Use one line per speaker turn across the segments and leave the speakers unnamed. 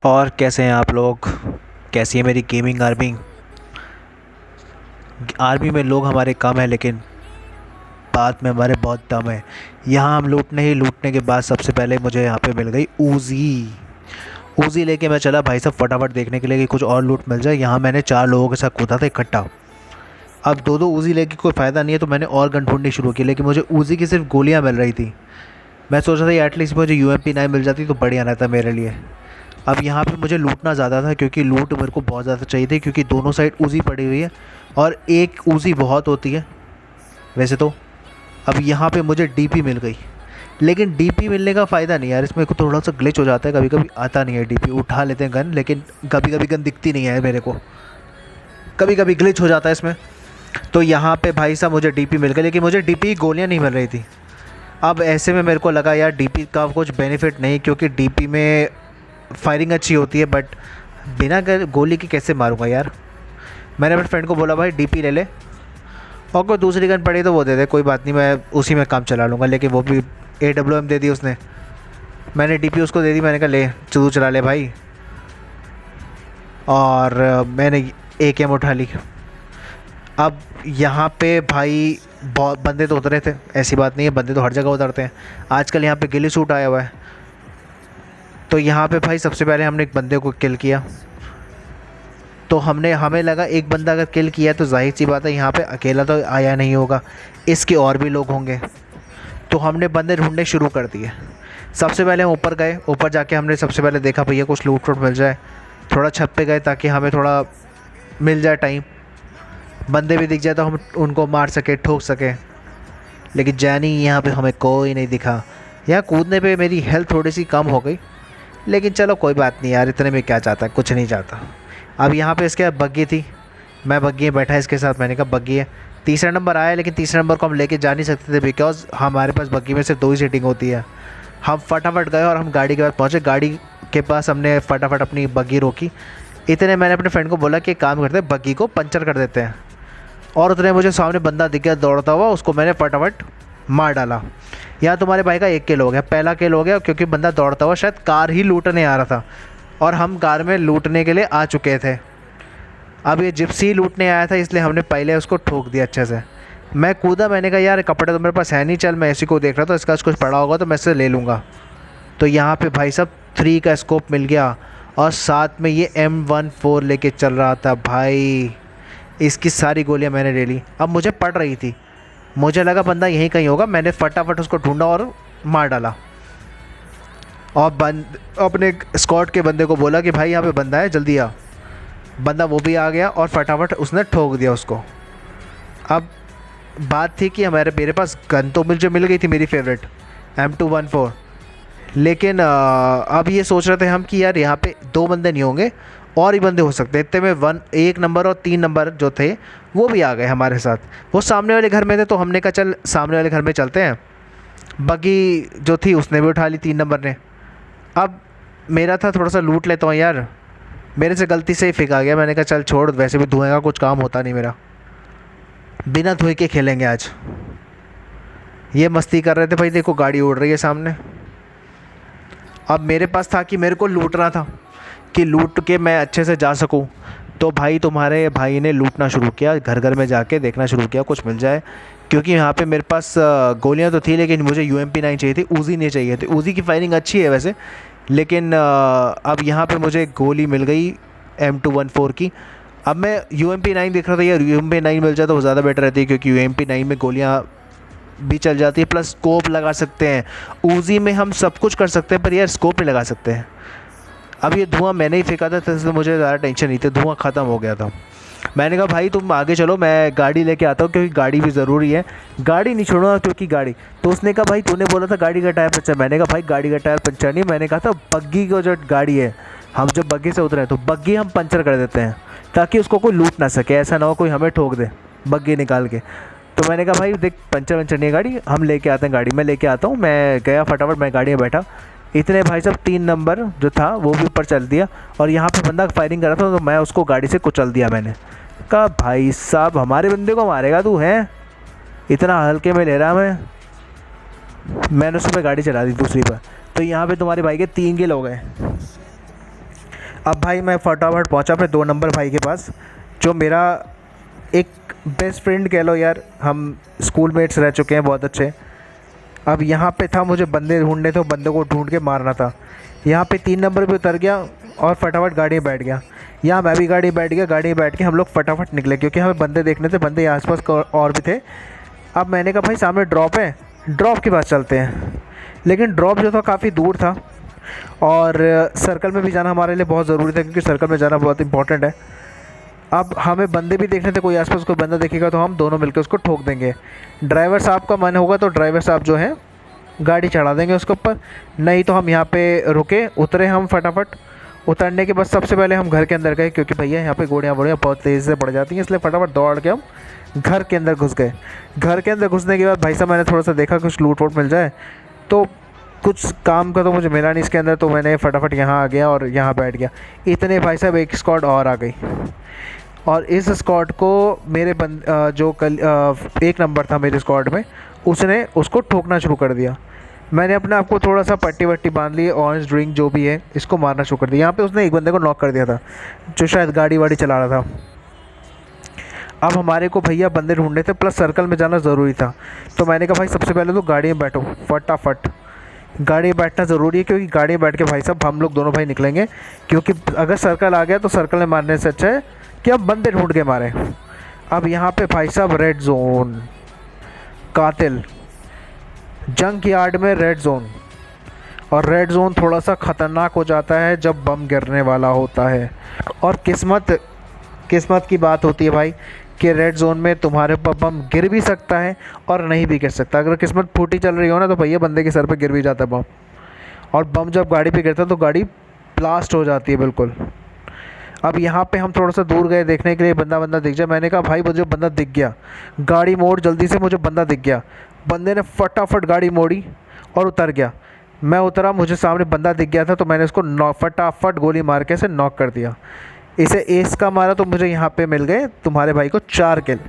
और कैसे हैं आप लोग। कैसी है मेरी गेमिंग आर्मी। आर्मी में लोग हमारे कम हैं लेकिन बात में हमारे बहुत दम है। यहाँ हम लूटने के बाद सबसे पहले मुझे यहाँ पे मिल गई ऊज़ी। ऊज़ी लेके मैं चला भाई साहब फटाफट देखने के लिए कि कुछ और लूट मिल जाए। यहाँ मैंने 4 लोगों के साथ कूदा था इकट्ठा। अब दो दो ऊज़ी लेके कोई फ़ायदा नहीं है तो मैंने और गन ढूंढनी शुरू की, लेकिन मुझे ऊज़ी की सिर्फ गोलियाँ मिल रही थी। मैं सोच रहा था एटलीस्ट मुझे UMP9 मिल जाती तो बढ़िया रहता मेरे लिए। अब यहाँ पे मुझे लूटना ज़्यादा था क्योंकि लूट मेरे को बहुत ज़्यादा चाहिए थी, क्योंकि दोनों साइड ऊज़ी पड़ी हुई है और एक ऊज़ी बहुत होती है वैसे तो। अब यहाँ पे मुझे DP मिल गई, लेकिन DP मिलने का फ़ायदा नहीं यार, इसमें थोड़ा सा ग्लिच हो जाता है, कभी कभी आता नहीं है DP। उठा लेते हैं गन लेकिन कभी कभी गन दिखती नहीं है मेरे को, कभी कभी ग्लिच हो जाता है इसमें। तो यहाँ पे भाई साहब मुझे DP मिल गई, लेकिन मुझे DP की गोलियाँ नहीं मिल रही थी। अब ऐसे में मेरे को लगा यार DP का कुछ बेनिफिट नहीं, क्योंकि DP में फायरिंग अच्छी होती है बट बिना गोली के कैसे मारूंगा यार। मैंने अपने फ्रेंड को बोला भाई DP ले ले, और कोई दूसरी गन पड़ी तो वो दे दे, कोई बात नहीं मैं उसी में काम चला लूँगा। लेकिन वो भी AWM दे दी उसने। मैंने DP उसको दे दी, मैंने कहा ले तू चला ले भाई। और मैंने AKM उठा ली। अब यहाँ पे भाई बहुत बंदे तो उतरे थे, ऐसी बात नहीं है, बंदे तो हर जगह उतरते हैं। आजकल यहाँ पे गिली सूट आया हुआ है। तो यहाँ पे भाई सबसे पहले हमने एक बंदे को किल किया। तो हमें लगा एक बंदा अगर किल किया तो जाहिर सी बात है यहाँ पे अकेला तो आया नहीं होगा, इसके और भी लोग होंगे। तो हमने बंदे ढूंढने शुरू कर दिए। सबसे पहले हम ऊपर गए, ऊपर जाके हमने सबसे पहले देखा भैया कुछ लूट वूट मिल जाए। थोड़ा छत पे गए ताकि हमें थोड़ा मिल जाए टाइम, बंदे भी दिख जाए तो हम उनको मार सके ठोक सके। लेकिन जैनी यहाँ पे हमें कोई नहीं दिखा। यहाँ कूदने पे मेरी हेल्थ थोड़ी सी कम हो गई, लेकिन चलो कोई बात नहीं यार, इतने में क्या चाहता है, कुछ नहीं चाहता। अब यहाँ पे इसके बग्गी थी, मैं बग्गी में बैठा इसके साथ, मैंने कहा बग्गी है। तीसरा नंबर आया, लेकिन तीसरे नंबर को हम लेके जा नहीं सकते थे बिकॉज हमारे पास बग्गी में सिर्फ 2 ही सीटिंग होती है। हम फटाफट गए और हम गाड़ी के पास पहुँचे। गाड़ी के पास हमने फटाफट अपनी बग्गी रोकी। इतने मैंने अपने फ्रेंड को बोला कि काम करते हैं बग्गी को पंचर कर देते हैं, और उतने मुझे सामने बंदा दिख गया दौड़ता हुआ, उसको मैंने फटाफट मार डाला। यहाँ तुम्हारे भाई का 1 किल हो गया, पहला किल हो गया क्योंकि बंदा दौड़ता हुआ शायद कार ही लूटने आ रहा था और हम कार में लूटने के लिए आ चुके थे। अब ये जिप्सी लूटने आया था इसलिए हमने पहले उसको ठोक दिया अच्छे से। मैं कूदा, मैंने कहा यार कपड़े तो मेरे पास है नहीं, चल मैं इसी को देख रहा था, इसका कुछ पड़ा होगा तो मैं इससे ले लूँगा। तो यहाँ पे भाई साहब 3 का स्कोप मिल गया और साथ में ये M14 लेके चल रहा था भाई। इसकी सारी गोलियां मैंने ले ली। अब मुझे पड़ रही थी, मुझे लगा बंदा यहीं कहीं होगा, मैंने फटाफट उसको ढूंढा और मार डाला। और अपने स्क्वाड के बंदे को बोला कि भाई यहाँ पे बंदा है जल्दी आ। बंदा वो भी आ गया और फटाफट उसने ठोक दिया उसको। अब बात थी कि मेरे पास गन तो मुझे मिल गई थी मेरी फेवरेट M214, लेकिन अब ये सोच रहे थे हम कि यार यहाँ पे 2 बंदे नहीं होंगे और ही बंदे हो सकते हैं। इतने में 1 नंबर और 3 नंबर जो थे वो भी आ गए हमारे साथ। वो सामने वाले घर में थे तो हमने कहा चल सामने वाले घर में चलते हैं। बग्गी जो थी उसने भी उठा ली 3 नंबर ने। अब मेरा था थोड़ा सा लूट लेता हूँ यार, मेरे से गलती से ही फेंका गया। मैंने कहा चल छोड़, वैसे भी धुएं का कुछ काम होता नहीं मेरा, बिना धुएं के खेलेंगे आज। ये मस्ती कर रहे थे भाई, देखो गाड़ी उड़ रही है सामने। अब मेरे पास था कि मेरे को लूटना था कि लूट के मैं अच्छे से जा सकूं। तो भाई तुम्हारे भाई ने लूटना शुरू किया, घर घर में जाके देखना शुरू किया कुछ मिल जाए, क्योंकि यहाँ पे मेरे पास गोलियाँ तो थी लेकिन मुझे UMP9 चाहिए थी, ऊज़ी नहीं चाहिए थी। ऊज़ी की फायरिंग अच्छी है वैसे, लेकिन अब यहाँ पे मुझे गोली मिल गई M214 की। अब मैं UMP9 देख रहा था यार, UMP9 मिल जाए तो ज़्यादा बेटर रहती है क्योंकि UMP9 में गोलियाँ भी चल जाती है प्लस स्कोप लगा सकते हैं। ऊज़ी में हम सब कुछ कर सकते हैं पर यार स्कोप नहीं लगा सकते हैं। अब ये धुआं मैंने ही फेंका था तो इसलिए मुझे ज़्यादा टेंशन नहीं थी, धुआं ख़त्म हो गया था। मैंने कहा भाई तुम आगे चलो, मैं गाड़ी लेके आता हूँ क्योंकि गाड़ी भी ज़रूरी है, गाड़ी नहीं छोड़ूंगा क्योंकि गाड़ी। तो उसने कहा भाई तूने बोला था गाड़ी का टायर पंचर, मैंने कहा भाई गाड़ी का टायर पंचर नहीं, मैंने कहा था बग्गी को जो गाड़ी है, हम जब बग्गी से उतरे तो बग्गी हम पंचर कर देते हैं ताकि उसको कोई लूट ना सके, ऐसा ना हो कोई हमें ठोक दे बग्गी निकाल के। तो मैंने कहा भाई देख पंचर वंचर नहीं है गाड़ी, हम लेके आते हैं गाड़ी, मैं लेके आता हूँ। मैं गया फटाफट, मैं गाड़ी में बैठा। इतने भाई साहब 3 नंबर जो था वो भी ऊपर चल दिया और यहाँ पे बंदा फायरिंग कर रहा था तो मैं उसको गाड़ी से कुचल दिया। मैंने कहा भाई साहब हमारे बंदे को मारेगा तू, है इतना हल्के में ले रहा मैंने उस पर गाड़ी चला दी दूसरी पर। तो यहाँ पे तुम्हारे भाई के 3 किल हो गए। अब भाई मैं फटाफट पहुंचा अपने 2 नंबर भाई के पास, जो मेरा एक बेस्ट फ्रेंड कह लो यार, हम स्कूल मेट्स रह चुके हैं बहुत अच्छे। अब यहाँ पे था, मुझे बंदे ढूंढने थे, बंदे को ढूंढ के मारना था। यहाँ पे 3 नंबर पे उतर गया और फटाफट गाड़ी में बैठ गया। यहाँ मैं भी गाड़ी में बैठ गया, गाड़ी में बैठ के हम लोग फटाफट निकले क्योंकि हमें बंदे देखने थे, बंदे आसपास और भी थे। अब मैंने कहा भाई सामने ड्रॉप है, ड्रॉप के पास चलते हैं। लेकिन ड्रॉप जो था काफ़ी दूर था और सर्कल में भी जाना हमारे लिए बहुत ज़रूरी था क्योंकि सर्कल में जाना बहुत इंपॉर्टेंट है। अब हमें बंदे भी देखने थे, कोई आसपास कोई बंदा देखेगा तो हम दोनों मिलकर उसको ठोक देंगे। ड्राइवर साहब का मन होगा तो ड्राइवर साहब जो है गाड़ी चढ़ा देंगे उसके ऊपर, नहीं तो हम यहाँ पे रुके, उतरे हम फटाफट। उतरने के बाद सबसे पहले हम घर के अंदर गए क्योंकि भैया यहाँ पे गोलियाँ वोड़ियाँ बहुत तेज़ से पड़ जाती हैं, इसलिए फटाफट दौड़ के हम घर के अंदर घुस गए। घर के अंदर घुसने के बाद भाई साहब मैंने थोड़ा सा देखा कुछ लूट वूट मिल जाए, तो कुछ काम का तो मुझे मिला नहीं इसके अंदर, तो मैंने फटाफट यहाँ आ गया और यहाँ बैठ गया। इतने भाई साहब एक स्क्वाड और आ गई और इस स्क्वाड को मेरे जो कल 1 नंबर था मेरे स्क्वाड में, उसने उसको ठोकना शुरू कर दिया। मैंने अपने आप को थोड़ा सा पट्टी वट्टी बांध ली, ऑरेंज ड्रिंक जो भी है इसको मारना शुरू कर दिया। यहाँ पे उसने एक बंदे को नॉक कर दिया था जो शायद गाड़ी वाड़ी चला रहा था। अब हमारे को भैया बंदे ढूंढने थे, प्लस सर्कल में जाना ज़रूरी था, तो मैंने कहा भाई सबसे पहले तो गाड़ी में बैठो फटाफट। गाड़ी में बैठना ज़रूरी है क्योंकि गाड़ी में बैठ के भाई साहब हम लोग दोनों भाई निकलेंगे, क्योंकि अगर सर्कल आ गया तो सर्कल में मारने से अच्छा है कि हम बंदे ढूंढ के मारें। अब यहाँ पे भाई साहब रेड जोन, कातिल, जंक यार्ड में रेड जोन, और रेड जोन थोड़ा सा ख़तरनाक हो जाता है जब बम गिरने वाला होता है। और किस्मत की बात होती है भाई कि रेड जोन में तुम्हारे ऊपर बम गिर भी सकता है और नहीं भी गिर सकता। अगर किस्मत फूटी चल रही हो ना तो भैया बंदे के सर पे गिर भी जाता है बम, और बम जब गाड़ी पे गिरता है तो गाड़ी ब्लास्ट हो जाती है बिल्कुल। अब यहाँ पे हम थोड़ा सा दूर गए देखने के लिए बंदा दिख जाए। मैंने कहा भाई मुझे बंदा दिख गया, गाड़ी मोड़ जल्दी से, मुझे बंदा दिख गया। बंदे ने फटाफट गाड़ी मोड़ी और उतर गया। मैं उतरा, मुझे सामने बंदा दिख गया था तो मैंने उसको फटाफट गोली मार के इसे नॉक कर दिया। इसे एस का मारा तो मुझे यहाँ पे मिल गए तुम्हारे भाई को 4 किल।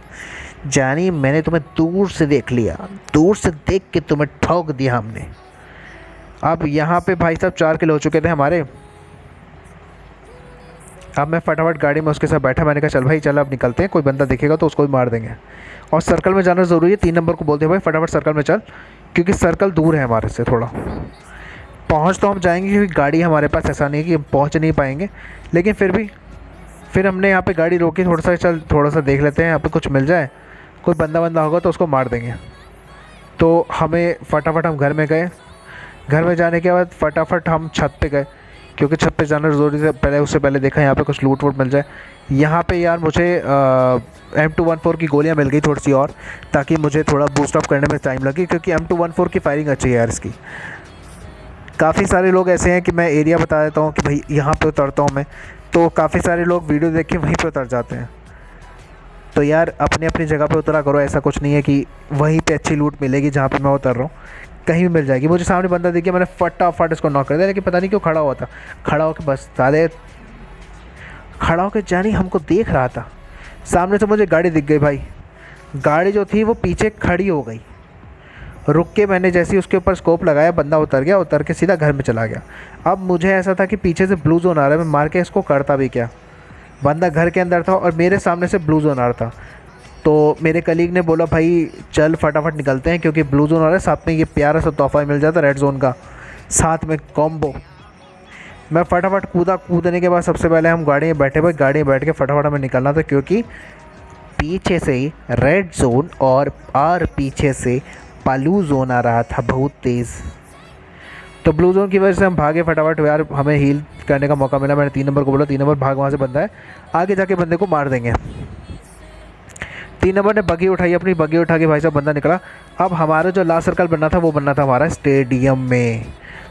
जानी मैंने तुम्हें दूर से देख लिया, दूर से देख के तुम्हें ठोक दिया हमने। अब यहाँ पे भाई साहब 4 किल हो चुके थे हमारे। अब मैं फटाफट गाड़ी में उसके साथ बैठा, मैंने कहा चल भाई चल अब निकलते हैं, कोई बंदा दिखेगा तो उसको भी मार देंगे। और सर्कल में जाना ज़रूरी है, 3 नंबर को बोलते हैं भाई फटाफट सर्कल में चल, क्योंकि सर्कल दूर है हमारे से थोड़ा। पहुंच तो हम जाएंगे क्योंकि गाड़ी हमारे पास ऐसा नहीं है कि हम पहुंच नहीं पाएंगे, लेकिन फिर हमने यहाँ पे गाड़ी रोकी, थोड़ा सा देख लेते हैं यहाँ पे कुछ मिल जाए, कोई बंदा होगा तो उसको मार देंगे। तो हमें फटाफट हम घर में गए। घर में जाने के बाद फटाफट हम छत पे गए क्योंकि छत पे जाना ज़रूरी था। उससे पहले देखा यहाँ पे कुछ लूट वूट मिल जाए। यहाँ पे यार मुझे M214 की गोलियाँ मिल गई थोड़ी सी और, ताकि मुझे थोड़ा बूस्ट अप करने में टाइम लगे, क्योंकि M214 की फायरिंग अच्छी है यार इसकी। काफ़ी सारे लोग ऐसे हैं कि मैं एरिया बता देता हूँ कि भाई यहाँ पे उतरता हूँ मैं, तो काफ़ी सारे लोग वीडियो देख के वहीं पे उतर जाते हैं। तो यार अपनी अपनी जगह पे उतरा करो, ऐसा कुछ नहीं है कि वहीं पे अच्छी लूट मिलेगी जहाँ पे मैं उतर रहा हूँ, कहीं भी मिल जाएगी। मुझे सामने बंदा दिख गया, मैंने फटाफट इसको नॉक कर दिया, लेकिन पता नहीं क्यों खड़ा हुआ था। खड़ा होकर बस साले खड़ा होकर जानी हमको देख रहा था। सामने से मुझे गाड़ी दिख गई भाई, गाड़ी जो थी वो पीछे खड़ी हो गई। रुक के मैंने जैसे ही उसके ऊपर स्कोप लगाया, बंदा उतर गया, उतर के सीधा घर में चला गया। अब मुझे ऐसा था कि पीछे से ब्लू जोन आ रहा है, मैं मार के इसको करता भी क्या। बंदा घर के अंदर था और मेरे सामने से ब्लू जोन आ रहा था, तो मेरे कलीग ने बोला भाई चल फटाफट निकलते हैं क्योंकि ब्लू जोन आ रहा है, साथ में ये प्यारा सा तोहफा मिल जाता रेड जोन का, साथ में कॉम्बो। मैं फटाफट कूदने के बाद सबसे पहले हम गाड़ी में बैठे, भाई गाड़ी में बैठ के फटाफट हमें निकलना था क्योंकि पीछे से रेड जोन और पीछे से ब्लू जोन आ रहा था बहुत तेज़। तो ब्लू जोन की वजह से हम भागे फटाफट यार, हमें हील करने का मौका मिला। मैंने 3 नंबर को बोला 3 नंबर भाग, वहाँ से बंदा है, आगे जाके बंदे को मार देंगे। 3 नंबर ने बगी उठाई, अपनी बगी उठा के भाई साहब बंदा निकला। अब हमारा जो लास्ट सर्कल बनना था वो बनना था हमारा स्टेडियम में।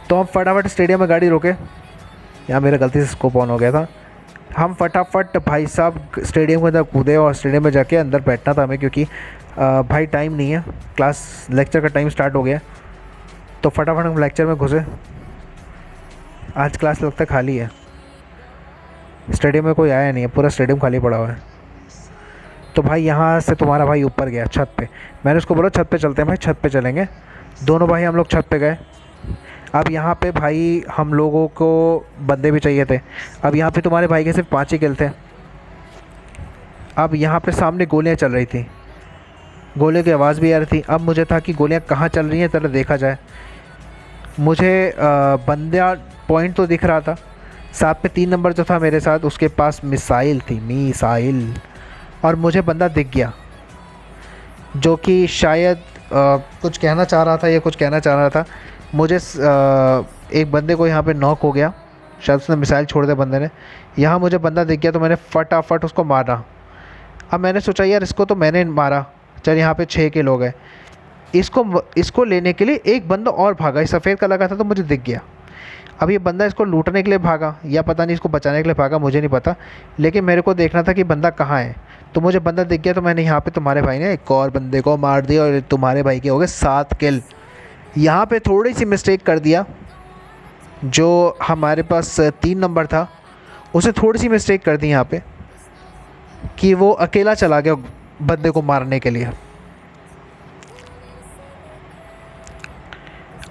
तो हम फटाफट स्टेडियम में गाड़ी रोके, यहाँ मेरा गलती से स्कोप ऑन हो गया था। हम फटाफट भाई साहब स्टेडियम के अंदर कूदे और स्टेडियम में जाके अंदर बैठना था हमें, क्योंकि भाई टाइम नहीं है, क्लास लेक्चर का टाइम स्टार्ट हो गया। तो फटाफट हम लेक्चर में घुसे। आज क्लास लगता खाली है, स्टेडियम में कोई आया नहीं है, पूरा स्टेडियम खाली पड़ा हुआ है। तो भाई यहाँ से तुम्हारा भाई ऊपर गया छत पे, मैंने उसको बोला छत पे चलते हैं भाई, छत पे चलेंगे। दोनों भाई हम लोग छत पे गए। अब यहाँ पे भाई हम लोगों को बंदे भी चाहिए थे। अब यहाँ पे तुम्हारे भाई के सिर्फ 5 ही किल थे। अब यहाँ पे सामने गोलियाँ चल रही थी, गोलियों की आवाज़ भी आ रही थी। अब मुझे था कि गोलियाँ कहाँ चल रही हैं ज़रा देखा जाए। मुझे बंदा पॉइंट तो दिख रहा था, साथ में 3 नंबर जो था मेरे साथ उसके पास मिसाइल थी, मिसाइल। और मुझे बंदा दिख गया जो कि शायद कुछ कहना चाह रहा था या कुछ कहना चाह रहा था। मुझे एक बंदे को यहाँ पे नॉक हो गया, शायद उसने मिसाइल छोड़ दिया बंदे ने। यहाँ मुझे बंदा दिख गया तो मैंने फटाफट उसको मारा। अब मैंने सोचा यार इसको तो मैंने मारा, चल यहाँ पे 6 किल हो गए। इसको लेने के लिए एक बंदा और भागा, इस सफ़ेद का लगा था तो मुझे दिख गया। अब ये बंदा इसको लूटने के लिए भागा या पता नहीं इसको बचाने के लिए भागा, मुझे नहीं पता, लेकिन मेरे को देखना था कि बंदा कहाँ है। तो मुझे बंदा दिख गया तो मैंने यहाँ पे तुम्हारे भाई ने एक और बंदे को मार दिया और तुम्हारे भाई के हो गए 7 किल। यहाँ पे थोड़ी सी मिस्टेक कर दिया, जो हमारे पास 3 नंबर था उसे थोड़ी सी मिस्टेक कर दी यहाँ पे कि वो अकेला चला गया बंदे को मारने के लिए।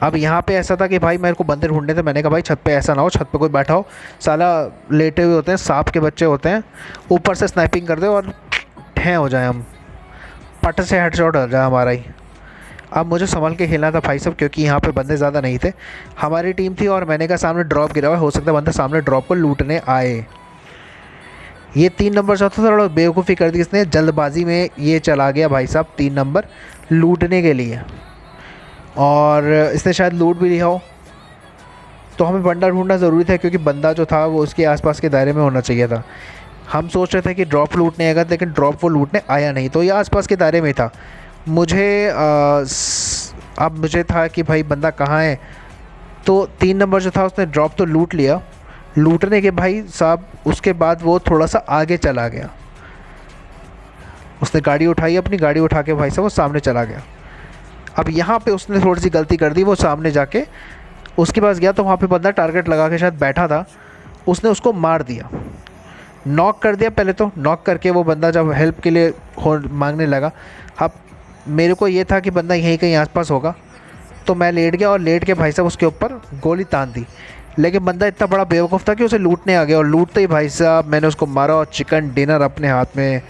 अब यहाँ पे ऐसा था कि भाई मेरे को बंदे ढूंढने थे। मैंने कहा भाई छत पे ऐसा ना हो, छत पे कोई बैठा हो, साला लेटे हुए होते हैं, सांप के बच्चे होते हैं, ऊपर से स्नाइपिंग कर दे और ठें हो जाए, हम पट से हेडशॉट हो जाए हमारा ही। अब मुझे संभल के खेलना था भाई साहब, क्योंकि यहाँ पे बंदे ज़्यादा नहीं थे, हमारी टीम थी। और मैंने कहा सामने ड्रॉप गिरा हुआ, हो सकता है बंदा सामने ड्रॉप को लूटने आए। ये 3 नंबर जो था थोड़ा बेवकूफ़ी कर दी इसने, जल्दबाजी में ये चला गया भाई साहब 3 नंबर लूटने के लिए, और इसने शायद लूट भी लिया हो। तो हमें बंदा ढूंढना ज़रूरी था, क्योंकि बंदा जो था वो उसके आसपास के दायरे में होना चाहिए था। हम सोच रहे थे कि ड्रॉप लूटने आएगा, लेकिन ड्रॉप वो लूटने आया नहीं, तो ये आसपास के दायरे में था। अब मुझे था कि भाई बंदा कहाँ है। तो 3 नंबर जो था उसने ड्रॉप तो लूट लिया, लूटने के भाई साहब उसके बाद वो थोड़ा सा आगे चला गया। उसने गाड़ी उठाई, अपनी गाड़ी उठा के भाई साहब वो सामने चला गया। अब यहाँ पे उसने थोड़ी सी गलती कर दी, वो सामने जाके उसके पास गया तो वहाँ पे बंदा टारगेट लगा के शायद बैठा था, उसने उसको मार दिया, नॉक कर दिया। पहले तो नॉक करके वो बंदा जब हेल्प के लिए मांगने लगा, अब मेरे को ये था कि बंदा यहीं कहीं आसपास होगा, तो मैं लेट गया और लेट के भाई साहब उसके ऊपर गोली तान दी। लेकिन बंदा इतना बड़ा बेवकूफ़ था कि उसे लूटने आ गया, और लूटते ही भाई साहब मैंने उसको मारा और चिकन डिनर अपने हाथ में